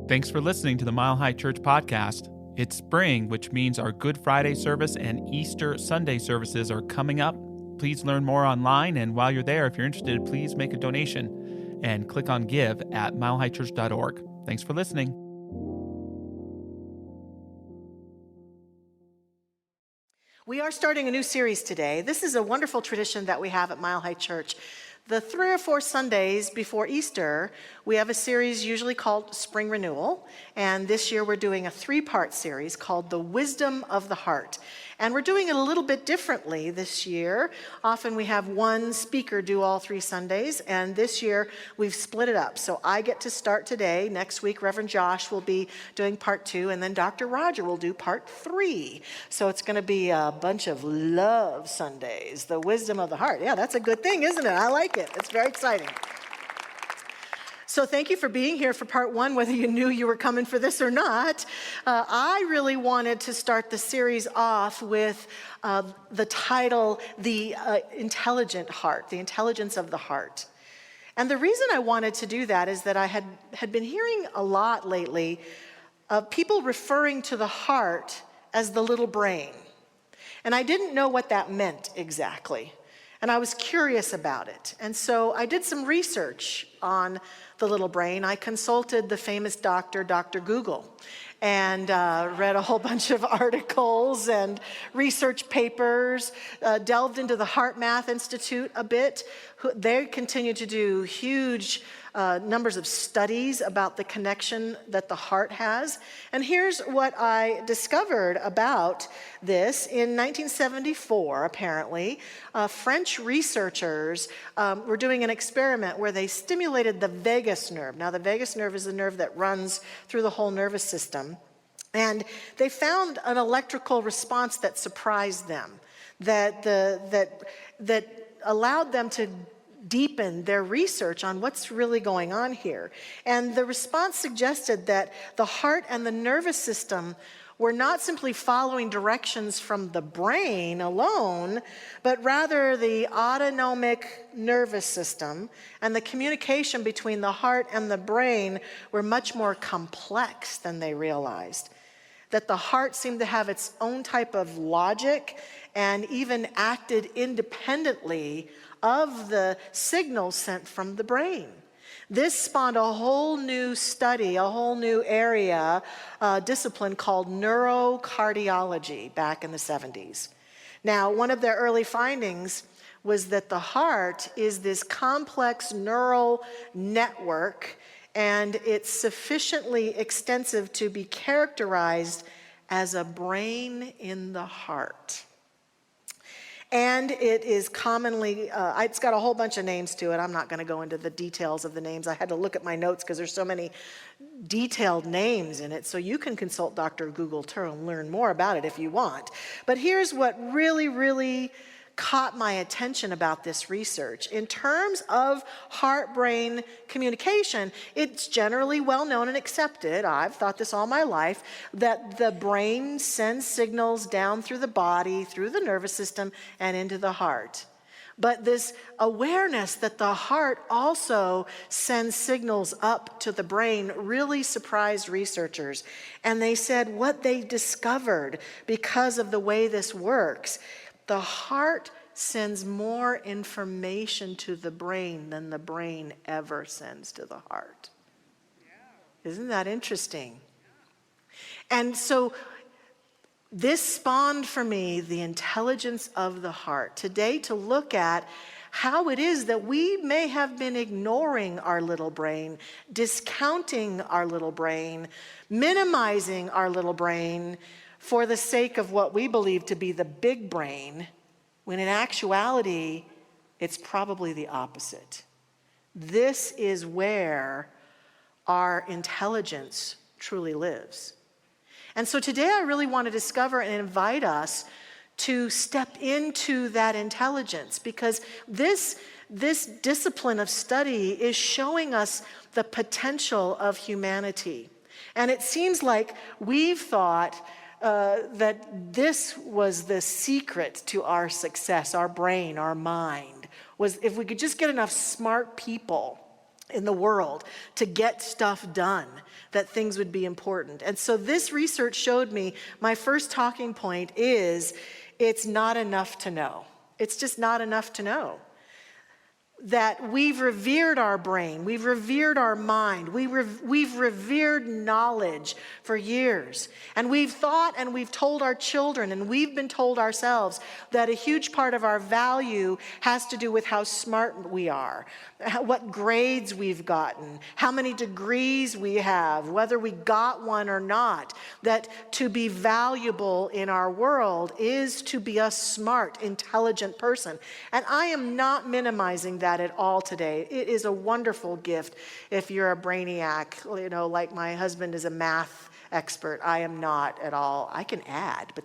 Thanks for listening to the Mile High Church podcast. It's spring, which means our Good Friday service and Easter Sunday services are coming up. Please learn more online, and while you're there, if you're interested, please make a donation and click on Give at milehighchurch.org. Thanks for listening. We are starting a new series today. This is a wonderful tradition that we have at Mile High Church. The 3 or 4 Sundays before Easter, we have a series usually called Spring Renewal, and this year we're doing a 3-part series called The Wisdom of the Heart. And we're doing it a little bit differently this year. Often we have one speaker do all 3 Sundays, and this year we've split it up. So I get to start today. Next week, Reverend Josh will be doing part 2, and then Dr. Roger will do part 3. So it's going to be a bunch of love Sundays, the wisdom of the heart. Yeah, that's a good thing, isn't it? I like it. It's very exciting. So thank you for being here for part 1, whether you knew you were coming for this or not. I really wanted to start the series off with the title, The Intelligent Heart, the intelligence of the heart. And the reason I wanted to do that is that I had been hearing a lot lately of people referring to the heart as the little brain. And I didn't know what that meant exactly. And I was curious about it. And so I did some research on the little brain. I consulted the famous doctor, Dr. Google, and read a whole bunch of articles and research papers, delved into the Heart Math Institute a bit. They continue to do huge numbers of studies about the connection that the heart has. And here's what I discovered about this. In 1974, apparently, French researchers were doing an experiment where they stimulated the vagus nerve. Now, the vagus nerve is the nerve that runs through the whole nervous system. And they found an electrical response that surprised them, that allowed them to deepen their research on what's really going on here. And the response suggested that the heart and the nervous system were not simply following directions from the brain alone, but rather the autonomic nervous system and the communication between the heart and the brain were much more complex than they realized. That the heart seemed to have its own type of logic and even acted independently of the signals sent from the brain. This spawned a whole new study, a whole new area, discipline called neurocardiology back in the 70s. Now, one of their early findings was that the heart is this complex neural network, and it's sufficiently extensive to be characterized as a brain in the heart. And it is commonly, it's got a whole bunch of names to it. I'm not going to go into the details of the names. I had to look at my notes because there's so many detailed names in it. So you can consult Dr. Google and learn more about it if you want. But here's what really, really caught my attention about this research. In terms of heart-brain communication, it's generally well known and accepted, I've thought this all my life, that the brain sends signals down through the body, through the nervous system, and into the heart. But this awareness that the heart also sends signals up to the brain really surprised researchers. And they said what they discovered because of the way this works, the heart sends more information to the brain than the brain ever sends to the heart. Yeah. Isn't that interesting? And so this spawned for me the intelligence of the heart. Today, to look at how it is that we may have been ignoring our little brain, discounting our little brain, minimizing our little brain for the sake of what we believe to be the big brain, when in actuality, it's probably the opposite. This is where our intelligence truly lives. And so today I really want to discover and invite us to step into that intelligence, because this discipline of study is showing us the potential of humanity. And it seems like we've thought that this was the secret to our success, our brain, our mind, was if we could just get enough smart people in the world to get stuff done, that things would be important. And so this research showed me my first talking point is it's not enough to know. It's just not enough to know. That we've revered our brain, we've revered our mind, we've revered knowledge for years. And we've thought and we've told our children and we've been told ourselves that a huge part of our value has to do with how smart we are, what grades we've gotten, how many degrees we have, whether we got one or not. That to be valuable in our world is to be a smart, intelligent person. And I am not minimizing that at all today. It is a wonderful gift if you're a brainiac, like my husband is a math expert. I am not at all. I can add, but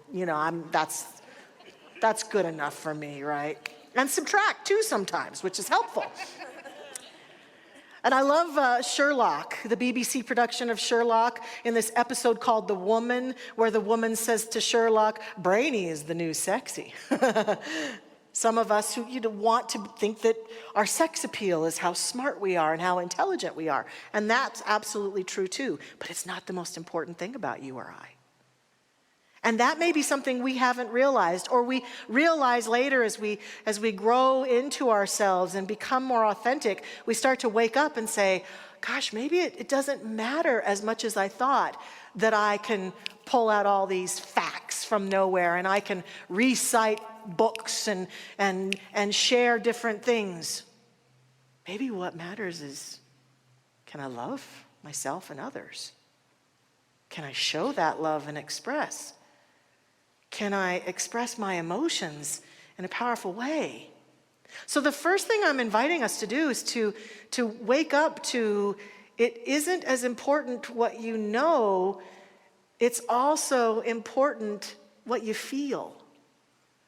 that's good enough for me, right? And subtract too sometimes, which is helpful. And I love Sherlock, the BBC production of Sherlock, in this episode called The Woman, where the woman says to Sherlock, brainy is the new sexy. Some of us who want to think that our sex appeal is how smart we are and how intelligent we are. And that's absolutely true too. But it's not the most important thing about you or I. And that may be something we haven't realized, or we realize later as we grow into ourselves and become more authentic. We start to wake up and say, gosh, maybe it doesn't matter as much as I thought that I can pull out all these facts from nowhere and I can recite books and share different things. Maybe what matters is, can I love myself and others? Can I show that love and express? Can I express my emotions in a powerful way? So the first thing I'm inviting us to do is to wake up to, it isn't as important what you know, it's also important what you feel.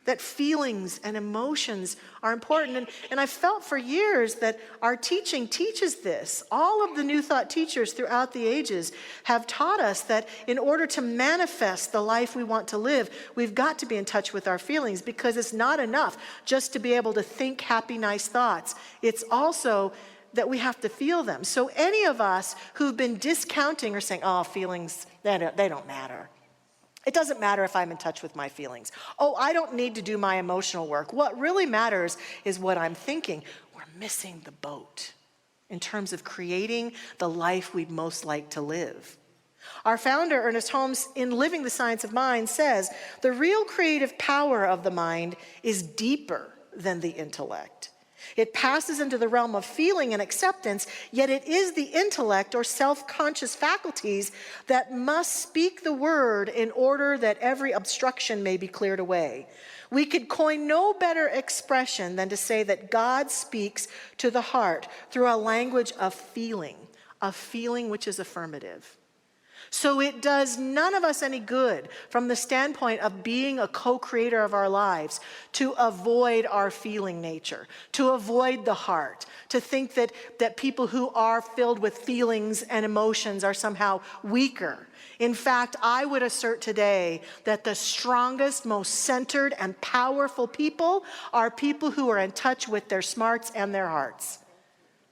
That feelings and emotions are important. And I've felt for years that our teaching teaches this. All of the New Thought teachers throughout the ages have taught us that in order to manifest the life we want to live, we've got to be in touch with our feelings, because it's not enough just to be able to think happy, nice thoughts. It's also that we have to feel them. So any of us who've been discounting or saying, oh, feelings, they don't matter. It doesn't matter if I'm in touch with my feelings. Oh, I don't need to do my emotional work. What really matters is what I'm thinking. We're missing the boat in terms of creating the life we'd most like to live. Our founder, Ernest Holmes, in Living the Science of Mind, says, the real creative power of the mind is deeper than the intellect. It passes into the realm of feeling and acceptance, yet it is the intellect or self-conscious faculties that must speak the word in order that every obstruction may be cleared away. We could coin no better expression than to say that God speaks to the heart through a language of feeling which is affirmative. So it does none of us any good from the standpoint of being a co-creator of our lives to avoid our feeling nature, to avoid the heart, to think that people who are filled with feelings and emotions are somehow weaker. In fact, I would assert today that the strongest, most centered and powerful people are people who are in touch with their smarts and their hearts.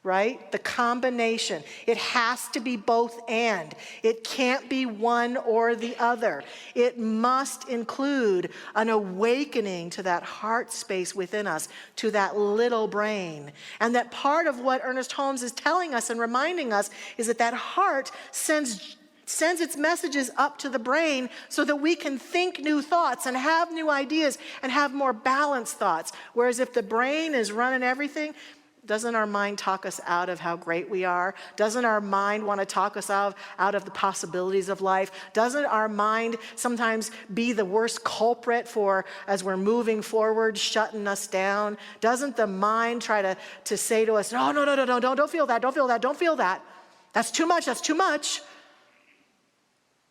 Right? The combination. It has to be both and. It can't be one or the other. It must include an awakening to that heart space within us, to that little brain. And that part of what Ernest Holmes is telling us and reminding us is that heart sends its messages up to the brain so that we can think new thoughts and have new ideas and have more balanced thoughts. Whereas if the brain is running everything, doesn't our mind talk us out of how great we are? Doesn't our mind want to talk us out of the possibilities of life? Doesn't our mind sometimes be the worst culprit for, as we're moving forward, shutting us down? Doesn't the mind try to say to us, no, don't feel that, don't feel that. That's too much.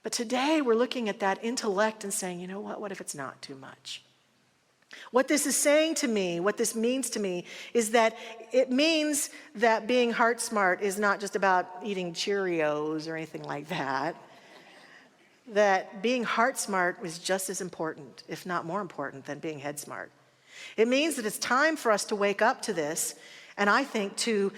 But today we're looking at that intellect and saying, you know what if it's not too much? What this is saying to me, what this means to me, is that it means that being heart smart is not just about eating Cheerios or anything like that. That being heart smart is just as important, if not more important, than being head smart. It means that it's time for us to wake up to this, and I think to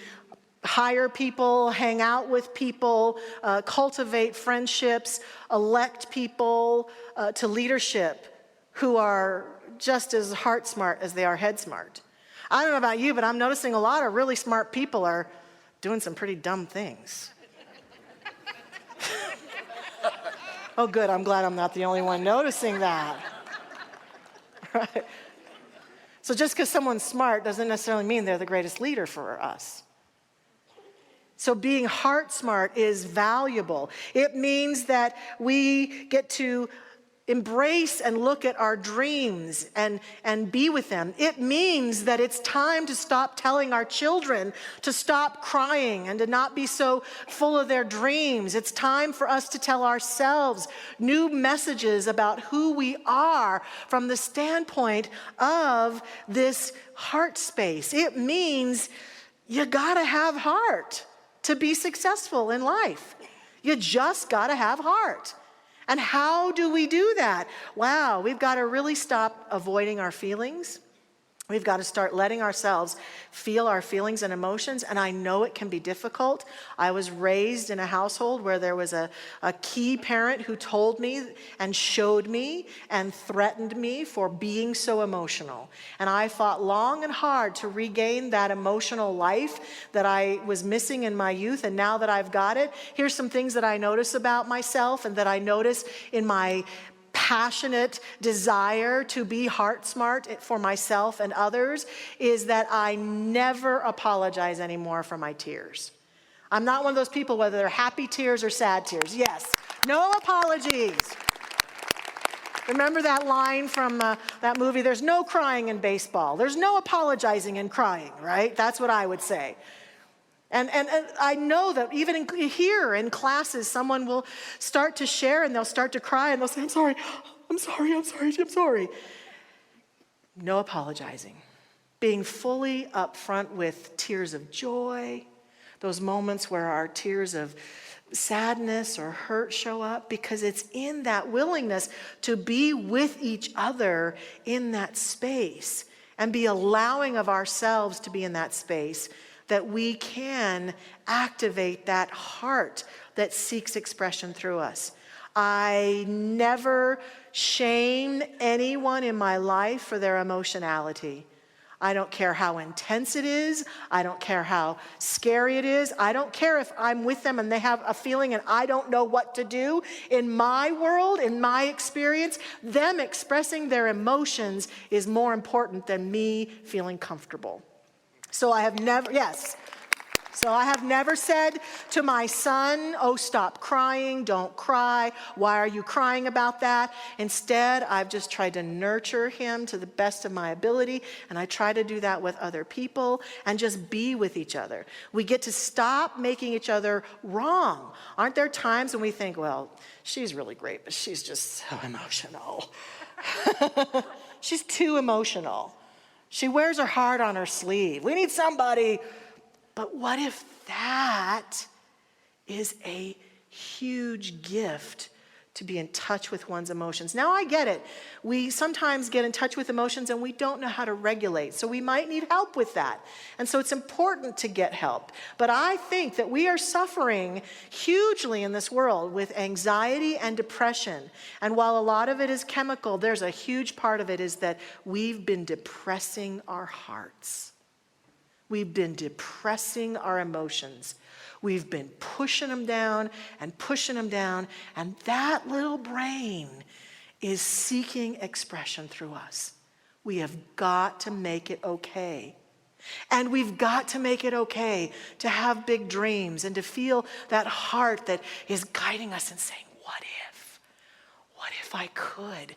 hire people, hang out with people, cultivate friendships, elect people to leadership who are just as heart smart as they are head smart. I don't know about you, but I'm noticing a lot of really smart people are doing some pretty dumb things. Oh, good. I'm glad I'm not the only one noticing that. Right? So just because someone's smart doesn't necessarily mean they're the greatest leader for us. So being heart smart is valuable. It means that we get to embrace and look at our dreams and be with them. It means that it's time to stop telling our children to stop crying and to not be so full of their dreams. It's time for us to tell ourselves new messages about who we are from the standpoint of this heart space. It means you gotta have heart to be successful in life. You just gotta have heart. And how do we do that? Wow, we've got to really stop avoiding our feelings. We've got to start letting ourselves feel our feelings and emotions, and I know it can be difficult. I was raised in a household where there was a key parent who told me and showed me and threatened me for being so emotional. And I fought long and hard to regain that emotional life that I was missing in my youth, and now that I've got it, here's some things that I notice about myself and that I notice in my passionate desire to be heart smart for myself and others is that I never apologize anymore for my tears. I'm not one of those people, whether they're happy tears or sad tears. Yes, no apologies. Remember that line from that movie, there's no crying in baseball. There's no apologizing in crying, right? That's what I would say. And I know that even here in classes, someone will start to share and they'll start to cry and they'll say, I'm sorry. No apologizing. Being fully upfront with tears of joy, those moments where our tears of sadness or hurt show up, because it's in that willingness to be with each other in that space and be allowing of ourselves to be in that space that we can activate that heart that seeks expression through us. I never shame anyone in my life for their emotionality. I don't care how intense it is. I don't care how scary it is. I don't care if I'm with them and they have a feeling and I don't know what to do. In my world, in my experience, them expressing their emotions is more important than me feeling comfortable. So I have never said to my son, oh, stop crying, don't cry. Why are you crying about that? Instead, I've just tried to nurture him to the best of my ability, and I try to do that with other people and just be with each other. We get to stop making each other wrong. Aren't there times when we think, well, she's really great, but she's just so emotional. She's too emotional. She wears her heart on her sleeve. We need somebody. But what if that is a huge gift to be in touch with one's emotions? Now, I get it. We sometimes get in touch with emotions and we don't know how to regulate. So we might need help with that. And so it's important to get help. But I think that we are suffering hugely in this world with anxiety and depression. And while a lot of it is chemical, there's a huge part of it is that we've been depressing our hearts. We've been depressing our emotions. We've been pushing them down, and that little brain is seeking expression through us. We have got to make it okay. And we've got to make it okay to have big dreams and to feel that heart that is guiding us and saying, what if? What if I could?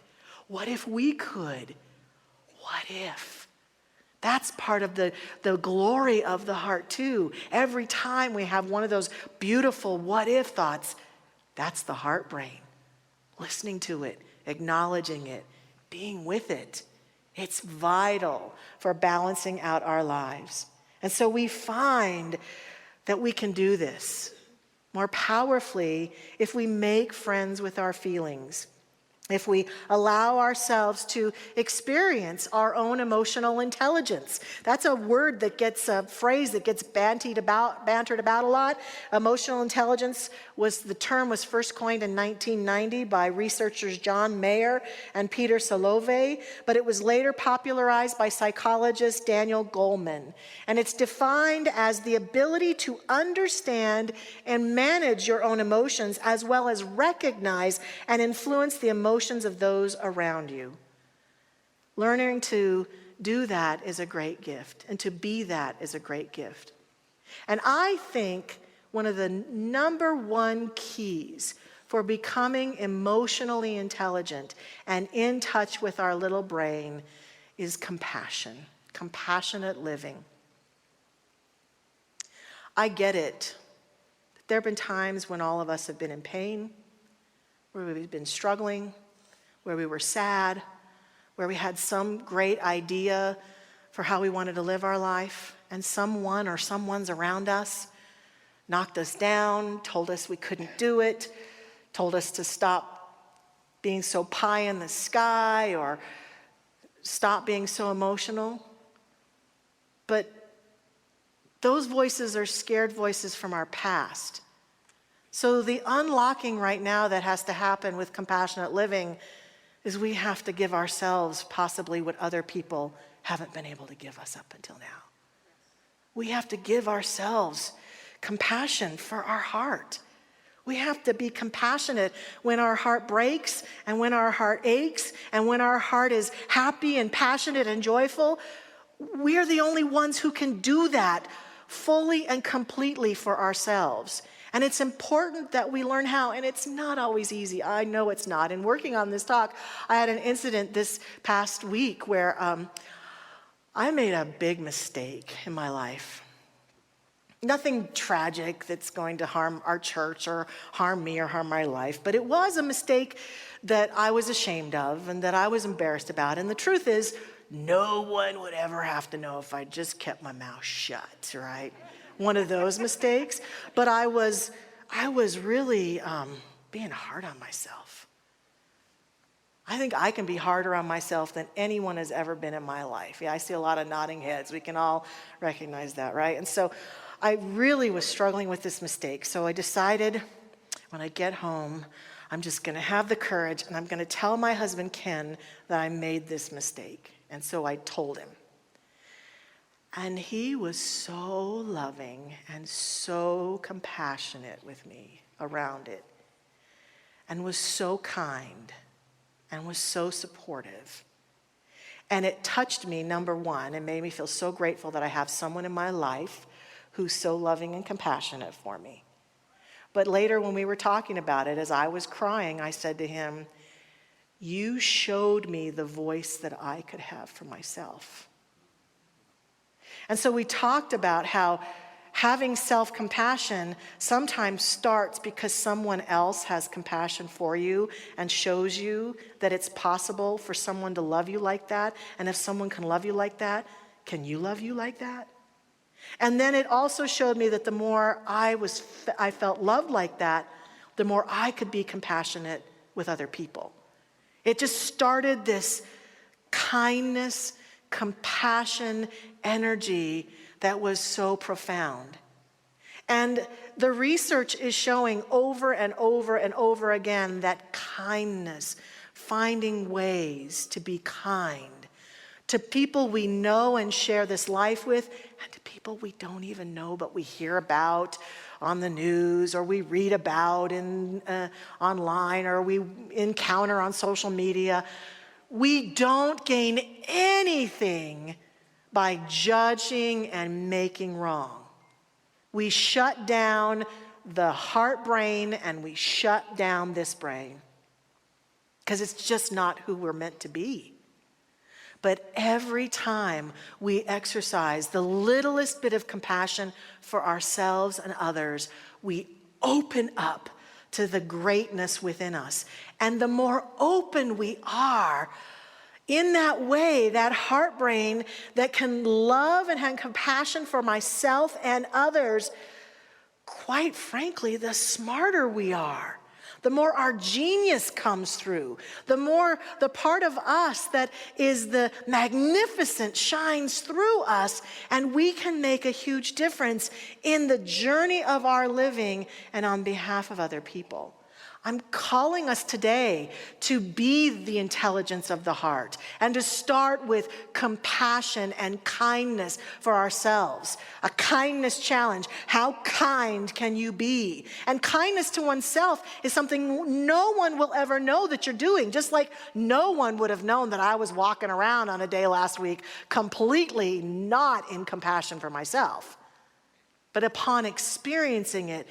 What if we could? What if? That's part of the glory of the heart too. Every time we have one of those beautiful what if thoughts, that's the heart brain. Listening to it, acknowledging it, being with it. It's vital for balancing out our lives. And so we find that we can do this more powerfully if we make friends with our feelings. if we allow ourselves to experience our own emotional intelligence. That's a word that gets a phrase that gets bantered about a lot. Emotional intelligence the term was first coined in 1990 by researchers John Mayer and Peter Salovey, but it was later popularized by psychologist Daniel Goleman. And it's defined as the ability to understand and manage your own emotions, as well as recognize and influence the emotions of those around you. Learning to do that is a great gift, and to be that is a great gift. And I think one of the number one keys for becoming emotionally intelligent and in touch with our little brain is compassion, compassionate living. I get it. There have been times when all of us have been in pain, where we've been struggling, where we were sad, where we had some great idea for how we wanted to live our life, and someone or someone's around us knocked us down, told us we couldn't do it, told us to stop being so pie in the sky or stop being so emotional. But those voices are scared voices from our past. So the unlocking right now that has to happen with compassionate living is we have to give ourselves possibly what other people haven't been able to give us up until now. We have to give ourselves compassion for our heart. We have to be compassionate when our heart breaks and when our heart aches and when our heart is happy and passionate and joyful. We are the only ones who can do that fully and completely for ourselves. And it's important that we learn how, and it's not always easy. I know it's not. In working on this talk, I had an incident this past week where I made a big mistake in my life. Nothing tragic that's going to harm our church or harm me or harm my life, but it was a mistake that I was ashamed of and that I was embarrassed about. And the truth is, no one would ever have to know if I just kept my mouth shut, right? One of those mistakes. But I was really being hard on myself. I think I can be harder on myself than anyone has ever been in my life. Yeah, I see a lot of nodding heads. We can all recognize that, right? And so I really was struggling with this mistake. So I decided when I get home, I'm just going to have the courage and I'm going to tell my husband, Ken, that I made this mistake. And so I told him. And he was so loving and so compassionate with me around it, and was so kind and was so supportive. And it touched me, number one, and made me feel so grateful that I have someone in my life who's so loving and compassionate for me. But later when we were talking about it, as I was crying, I said to him, "You showed me the voice that I could have for myself." And so we talked about how having self-compassion sometimes starts because someone else has compassion for you and shows you that it's possible for someone to love you like that. And if someone can love you like that, can you love you like that? And then it also showed me that the more I felt loved like that, the more I could be compassionate with other people. It just started this kindness, compassion, energy that was so profound. And the research is showing over and over and over again that kindness, finding ways to be kind to people we know and share this life with, and to people we don't even know but we hear about on the news, or we read about online, or we encounter on social media. We don't gain anything by judging and making wrong. We shut down the heart brain and we shut down this brain because it's just not who we're meant to be. But every time we exercise the littlest bit of compassion for ourselves and others, we open up to the greatness within us. And the more open we are, in that way, that heart brain that can love and have compassion for myself and others, quite frankly, the smarter we are, the more our genius comes through, the more the part of us that is the magnificent shines through us, and we can make a huge difference in the journey of our living and on behalf of other people. I'm calling us today to be the intelligence of the heart and to start with compassion and kindness for ourselves. A kindness challenge. How kind can you be? And kindness to oneself is something no one will ever know that you're doing, just like no one would have known that I was walking around on a day last week completely not in compassion for myself. But upon experiencing it,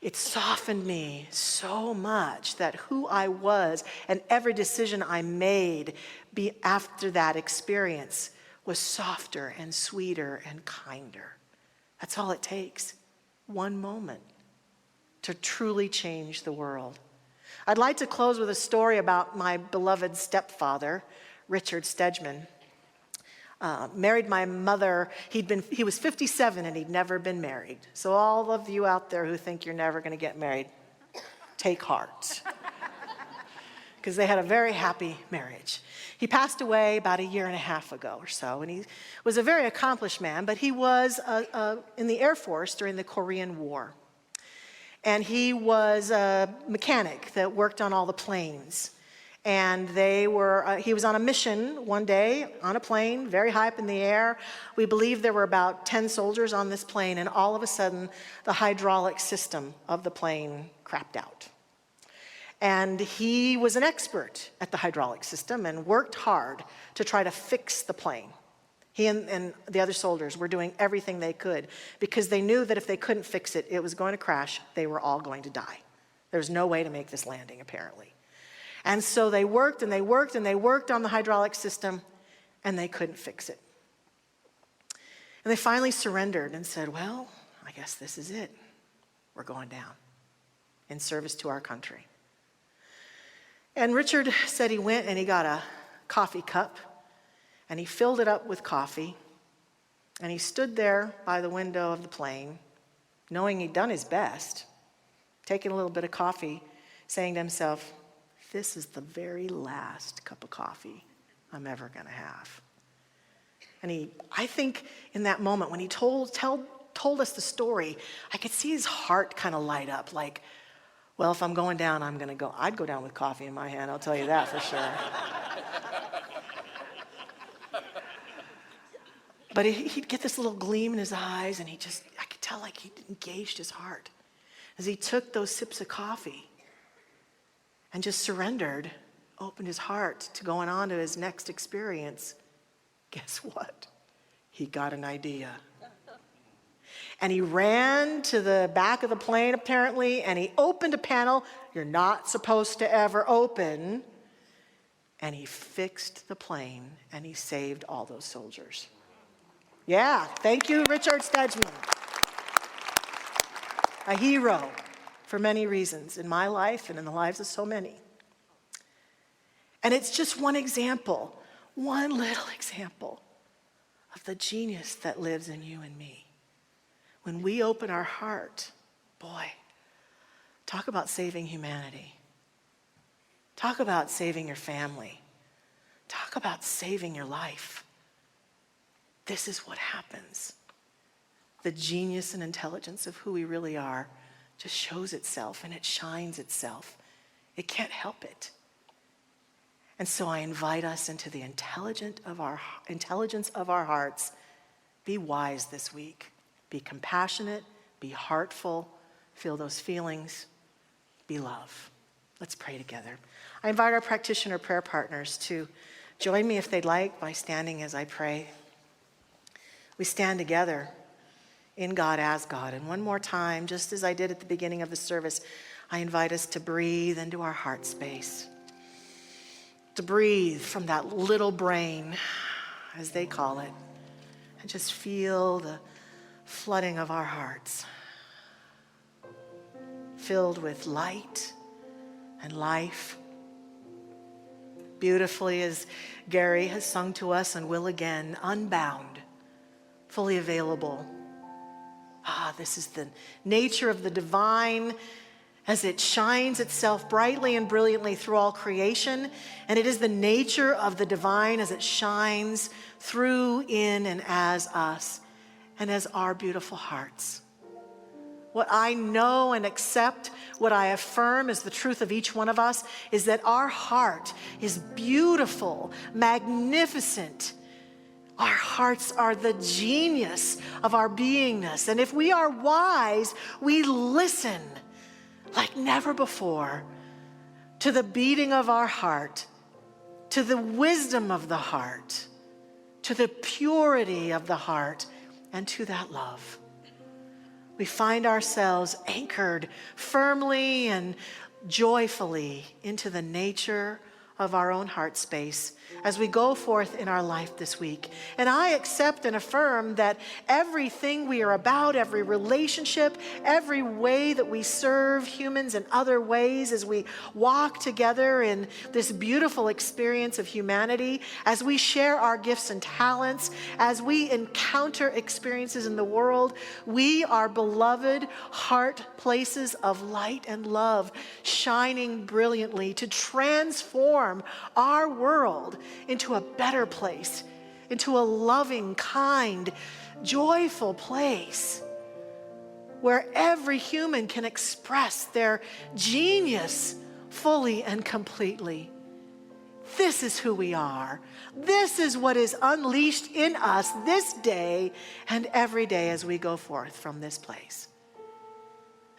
it softened me so much that who I was and every decision I made after that experience was softer and sweeter and kinder. That's all it takes. One moment to truly change the world. I'd like to close with a story about my beloved stepfather, Richard Stedman. Married my mother. He was 57 and he'd never been married. So all of you out there who think you're never going to get married, take heart. Because they had a very happy marriage. He passed away about 1.5 years ago or so, and he was a very accomplished man, but he was in the Air Force during the Korean War. And he was a mechanic that worked on all the planes. And he was on a mission one day on a plane, very high up in the air. We believe there were about 10 soldiers on this plane, and all of a sudden, the hydraulic system of the plane crapped out. And he was an expert at the hydraulic system and worked hard to try to fix the plane. He and the other soldiers were doing everything they could because they knew that if they couldn't fix it, it was going to crash. They were all going to die. There was no way to make this landing, apparently. And so they worked and they worked and they worked on the hydraulic system, and they couldn't fix it. And they finally surrendered and said, well, I guess this is it. We're going down in service to our country. And Richard said he went and he got a coffee cup, and he filled it up with coffee, and he stood there by the window of the plane, knowing he'd done his best, taking a little bit of coffee, saying to himself, this is the very last cup of coffee I'm ever going to have. And I think in that moment when he told us the story, I could see his heart kind of light up like, well, if I'm going down, I'd go down with coffee in my hand, I'll tell you that for sure. But he'd get this little gleam in his eyes, and I could tell like he engaged his heart as he took those sips of coffee and just surrendered, opened his heart to going on to his next experience. Guess what? He got an idea. And he ran to the back of the plane, apparently, and he opened a panel you're not supposed to ever open, and he fixed the plane, and he saved all those soldiers. Yeah, thank you, Richard Stedman. A hero for many reasons in my life and in the lives of so many. And it's just one example, one little example of the genius that lives in you and me. When we open our heart, boy, talk about saving humanity. Talk about saving your family. Talk about saving your life. This is what happens. The genius and intelligence of who we really are just shows itself and it shines itself. It can't help it. And so I invite us into the intelligence of our hearts. Be wise this week. Be compassionate. Be heartful. Feel those feelings. Be love. Let's pray together. I invite our practitioner prayer partners to join me if they'd like by standing as I pray. We stand together in God as God. And one more time, just as I did at the beginning of the service, I invite us to breathe into our heart space. To breathe from that little brain, as they call it, and just feel the flooding of our hearts, filled with light and life. Beautifully, as Gary has sung to us and will again, unbound, fully available. This is the nature of the divine as it shines itself brightly and brilliantly through all creation. And it is the nature of the divine as it shines through, in, and as us, and as our beautiful hearts. What I know and accept, what I affirm as the truth of each one of us, is that our heart is beautiful, magnificent. Our hearts are the genius of our beingness. And if we are wise, we listen like never before to the beating of our heart, to the wisdom of the heart, to the purity of the heart, and to that love. We find ourselves anchored firmly and joyfully into the nature of our own heart space as we go forth in our life this week. And I accept and affirm that everything we are about, every relationship, every way that we serve humans in other ways as we walk together in this beautiful experience of humanity, as we share our gifts and talents, as we encounter experiences in the world, we are beloved heart places of light and love, shining brilliantly to transform our world into a better place, into a loving, kind, joyful place where every human can express their genius fully and completely. This is who we are. This is what is unleashed in us this day and every day as we go forth from this place.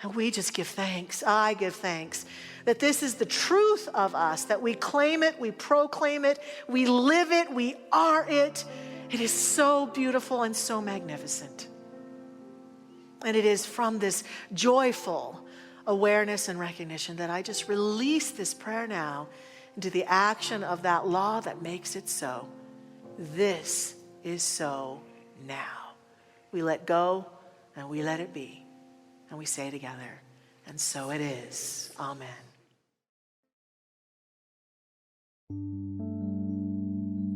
And we just give thanks. I give thanks that this is the truth of us, that we claim it, we proclaim it, we live it, we are it. It is so beautiful and so magnificent. And it is from this joyful awareness and recognition that I just release this prayer now into the action of that law that makes it so. This is so now. We let go and we let it be. And we say together, and so it is. Amen.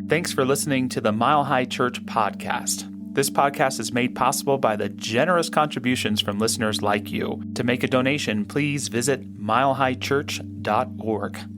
Thanks for listening to the Mile High Church podcast. This podcast is made possible by the generous contributions from listeners like you. To make a donation, please visit milehighchurch.org.